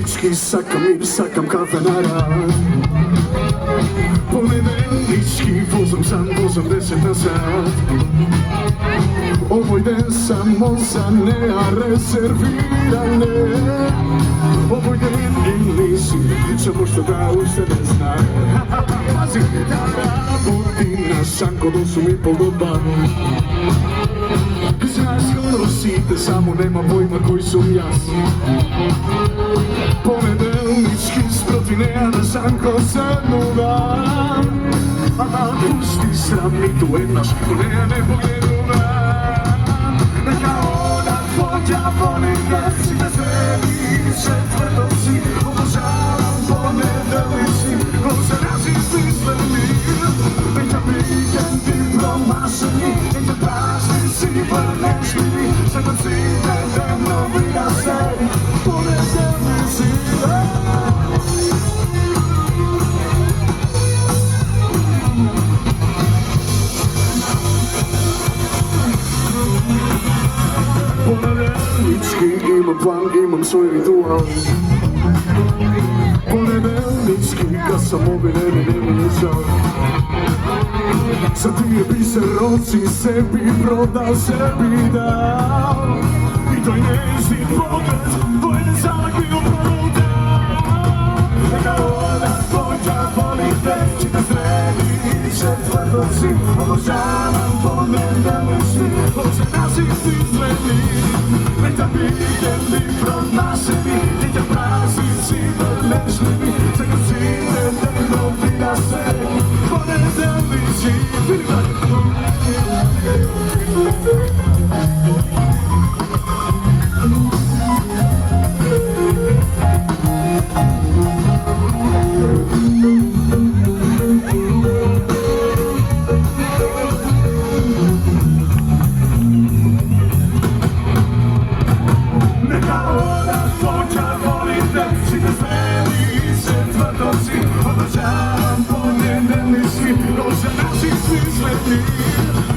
Ponedjeljnički sakam kafe na rad. Ponedjeljnički vozom 10 na sat. Ovoj den samo za Nea rezervirane. Ovoj den nisi, samo što da u sebe zna. Pazi, budi na šanko do 8:30 do 2. Znaš skoro si te, samo nema pojma koji sam jas. Ponedeljnički sproti Nea na šanko za 0. A pusti sram mi tu jednaš, ko Nea ne pogleduna. Neka ona tvoja ponedjeljci da sredi četvrtovci. Obožavam ponedeljnici, ko se naziv izgledi. Neka vikendi promašeni, neka pražnici vrnešljivi. Sve kod si nedavno vida se ponedeljnici. Ponedeljnički imam plan, imam svoj ritual. Ponedeljnički kad sam obiljen i nema žal. Sad ti je biser roci sebi prodao, sebi dao. I to je njezin pogled, tvoj nezalak bio prodao. Neka ona tvoja voli te, čita sredi četvrtovci. Obožavam ponedeljnici, ko se naziv izgledi. Neka vikendi promašeni, neka praznici vrnešljivi. Sve kad si nedavno vida se ponedeljnici.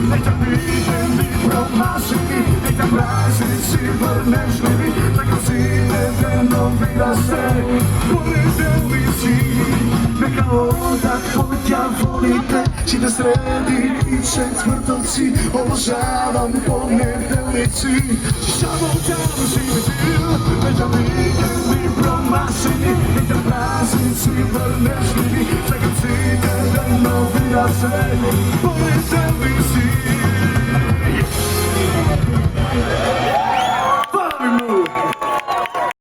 Neka vikendi promašeni, neka praznici vrnešljivi. Tako si nedavno vida se ponedeljnici. Neka onda tvoja volite, čita sredi i četvrtovci. Obožavam ponedeljnici, samo tamo živeti. Neka vikendi promašeni, neka praznici vrnešljivi. Tako si nedavno vida se ponedeljnici.